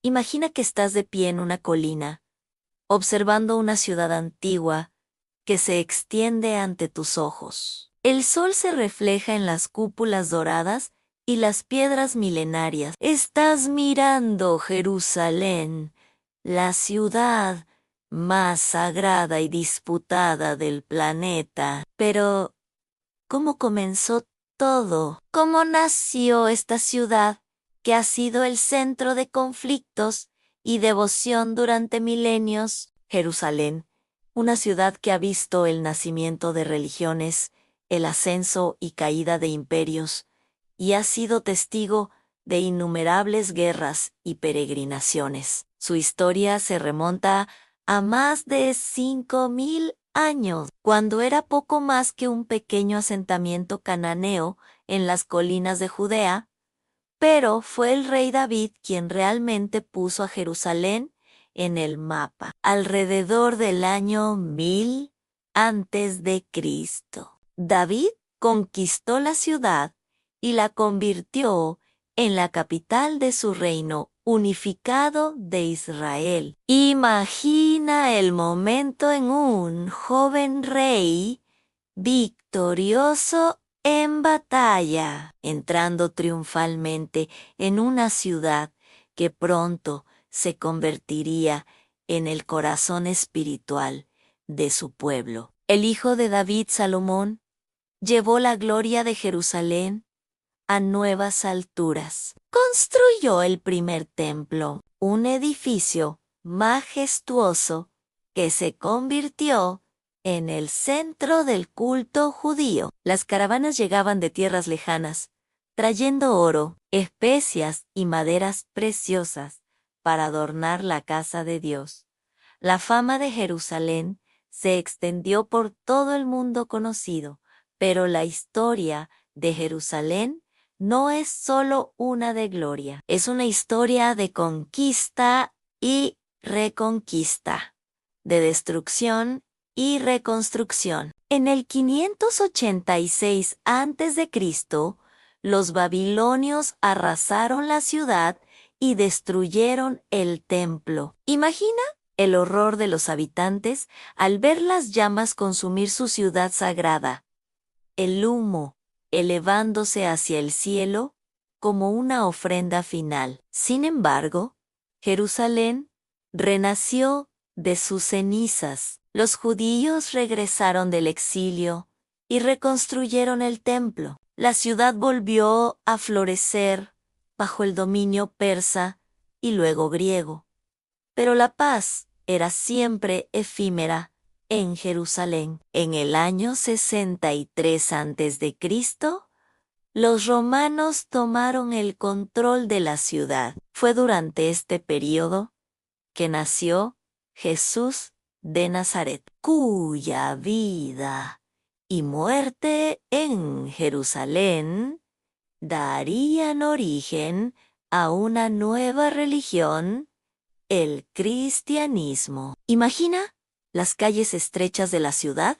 Imagina que estás de pie en una colina, observando una ciudad antigua que se extiende ante tus ojos. El sol se refleja en las cúpulas doradas y las piedras milenarias. Estás mirando Jerusalén, la ciudad más sagrada y disputada del planeta. Pero, ¿cómo comenzó todo? ¿Cómo nació esta ciudad que ha sido el centro de conflictos y devoción durante milenios? Jerusalén, una ciudad que ha visto el nacimiento de religiones, el ascenso y caída de imperios, y ha sido testigo de innumerables guerras y peregrinaciones. Su historia se remonta a más de 5.000 años, cuando era poco más que un pequeño asentamiento cananeo en las colinas de Judea, pero fue el rey David quien realmente puso a Jerusalén en el mapa, alrededor del año 1000 antes de Cristo. David conquistó la ciudad y la convirtió en la capital de su reino unificado de Israel. Imagina el momento en un joven rey victorioso en batalla, entrando triunfalmente en una ciudad que pronto se convertiría en el corazón espiritual de su pueblo. El hijo de David, Salomón, llevó la gloria de Jerusalén a nuevas alturas. Construyó el primer templo, un edificio majestuoso que se convirtió en el centro del culto judío. Las caravanas llegaban de tierras lejanas, trayendo oro, especias y maderas preciosas para adornar la casa de Dios. La fama de Jerusalén se extendió por todo el mundo conocido, pero la historia de Jerusalén no es solo una de gloria, es una historia de conquista y reconquista, de destrucción y reconstrucción. En el 586 a.C., los babilonios arrasaron la ciudad y destruyeron el templo. Imagina el horror de los habitantes al ver las llamas consumir su ciudad sagrada, el humo elevándose hacia el cielo como una ofrenda final. Sin embargo, Jerusalén renació de sus cenizas. Los judíos regresaron del exilio y reconstruyeron el templo. La ciudad volvió a florecer bajo el dominio persa y luego griego. Pero la paz era siempre efímera en Jerusalén. En el año 63 a.C., los romanos tomaron el control de la ciudad. Fue durante este periodo que nació Jesús de Nazaret, cuya vida y muerte en Jerusalén darían origen a una nueva religión, el cristianismo. Imagina las calles estrechas de la ciudad,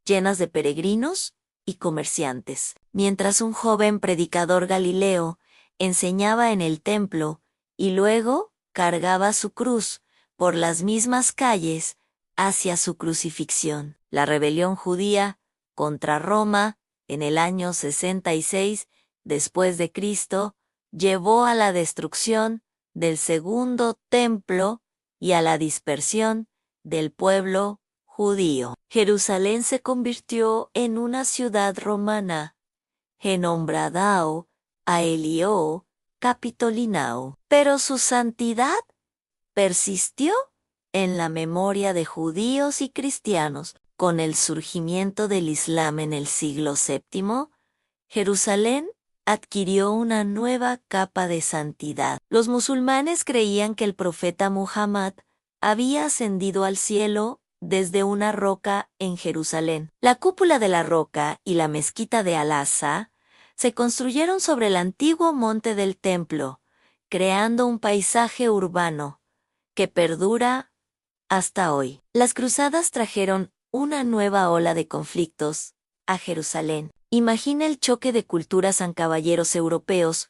llenas de peregrinos y comerciantes, mientras un joven predicador galileo enseñaba en el templo y luego cargaba su cruz por las mismas calles hacia su crucifixión. La rebelión judía contra Roma en el año 66 después de Cristo llevó a la destrucción del segundo templo y a la dispersión del pueblo judío. Jerusalén se convirtió en una ciudad romana, genombradao aelio capitolinao, pero su santidad persistió en la memoria de judíos y cristianos. Con el surgimiento del Islam en el siglo VII, Jerusalén adquirió una nueva capa de santidad. Los musulmanes creían que el profeta Muhammad había ascendido al cielo desde una roca en Jerusalén. La cúpula de la roca y la mezquita de Al-Aqsa se construyeron sobre el antiguo monte del templo, creando un paisaje urbano que perdura hasta hoy. Las cruzadas trajeron una nueva ola de conflictos a Jerusalén. Imagina el choque de culturas en caballeros europeos,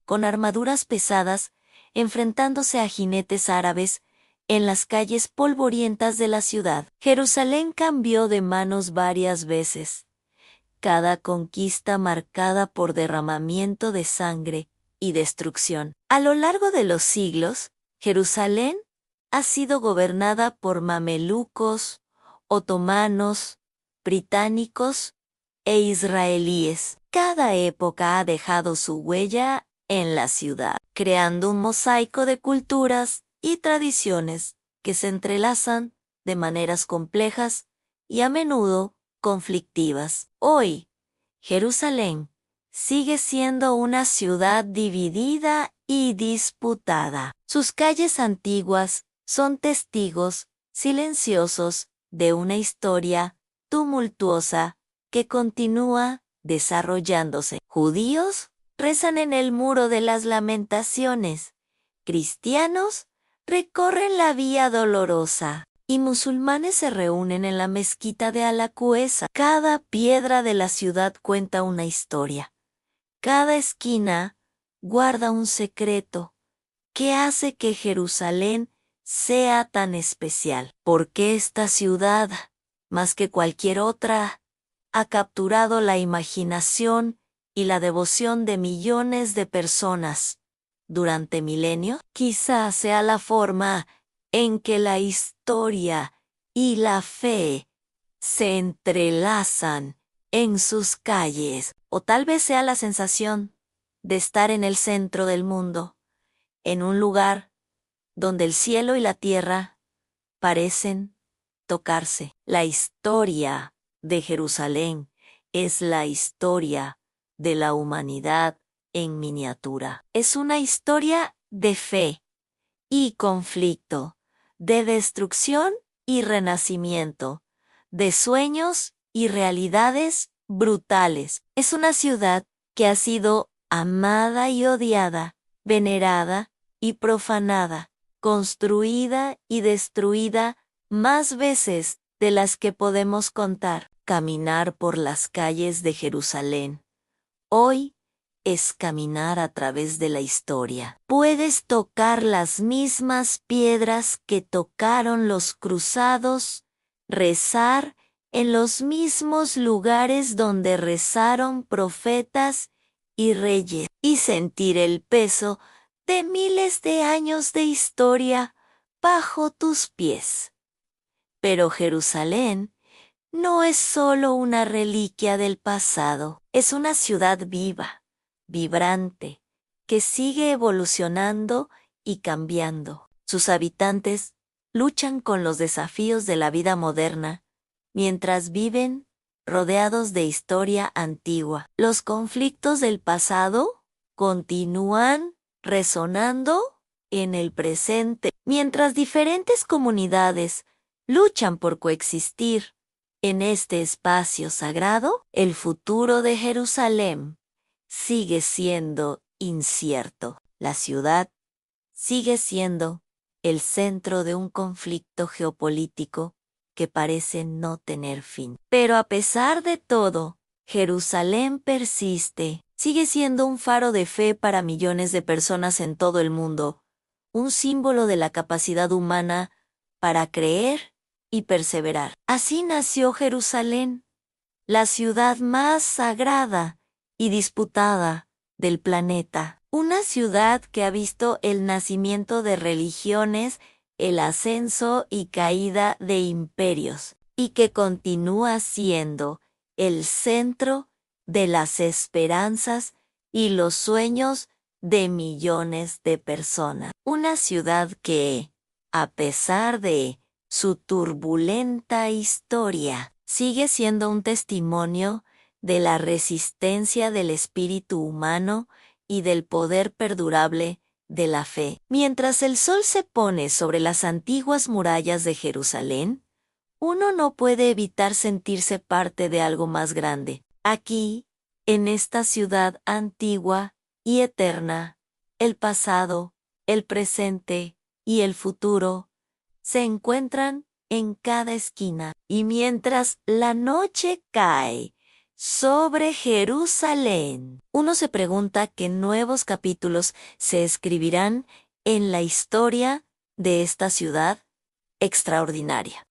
con armaduras pesadas, enfrentándose a jinetes árabes en las calles polvorientas de la ciudad. Jerusalén cambió de manos varias veces, cada conquista marcada por derramamiento de sangre y destrucción. A lo largo de los siglos, Jerusalén ha sido gobernada por mamelucos, otomanos, británicos e israelíes. Cada época ha dejado su huella en la ciudad, creando un mosaico de culturas y tradiciones que se entrelazan de maneras complejas y a menudo conflictivas. Hoy, Jerusalén sigue siendo una ciudad dividida y disputada. Sus calles antiguas son testigos silenciosos de una historia tumultuosa que continúa desarrollándose. Judíos rezan en el Muro de las Lamentaciones, cristianos recorren la Vía Dolorosa y musulmanes se reúnen en la mezquita de Al-Aqsa. Cada piedra de la ciudad cuenta una historia. Cada esquina guarda un secreto que hace que Jerusalén sea tan especial. Porque esta ciudad, más que cualquier otra, ha capturado la imaginación y la devoción de millones de personas durante milenios. Quizás sea la forma en que la historia y la fe se entrelazan en sus calles, o tal vez sea la sensación de estar en el centro del mundo, en un lugar donde el cielo y la tierra parecen tocarse. La historia de Jerusalén es la historia de la humanidad en miniatura. Es una historia de fe y conflicto, de destrucción y renacimiento, de sueños y realidades brutales. Es una ciudad que ha sido amada y odiada, venerada y profanada, construida y destruida más veces de las que podemos contar. Caminar por las calles de Jerusalén hoy es caminar a través de la historia. Puedes tocar las mismas piedras que tocaron los cruzados, rezar en los mismos lugares donde rezaron profetas y reyes, y sentir el peso de miles de años de historia bajo tus pies. Pero Jerusalén no es solo una reliquia del pasado, es una ciudad viva, vibrante, que sigue evolucionando y cambiando. Sus habitantes luchan con los desafíos de la vida moderna, mientras viven rodeados de historia antigua. Los conflictos del pasado continúan resonando en el presente, mientras diferentes comunidades luchan por coexistir en este espacio sagrado. El futuro de Jerusalén sigue siendo incierto. La ciudad sigue siendo el centro de un conflicto geopolítico que parece no tener fin. Pero a pesar de todo, Jerusalén persiste, sigue siendo un faro de fe para millones de personas en todo el mundo, un símbolo de la capacidad humana para creer y perseverar. Así nació Jerusalén, la ciudad más sagrada y disputada del planeta. Una ciudad que ha visto el nacimiento de religiones, el ascenso y caída de imperios, y que continúa siendo el centro de las esperanzas y los sueños de millones de personas. Una ciudad que, a pesar de su turbulenta historia, sigue siendo un testimonio de la resistencia del espíritu humano y del poder perdurable de la fe. Mientras el sol se pone sobre las antiguas murallas de Jerusalén, uno no puede evitar sentirse parte de algo más grande. Aquí, en esta ciudad antigua y eterna, el pasado, el presente y el futuro se encuentran en cada esquina. Y mientras la noche cae sobre Jerusalén, uno se pregunta qué nuevos capítulos se escribirán en la historia de esta ciudad extraordinaria.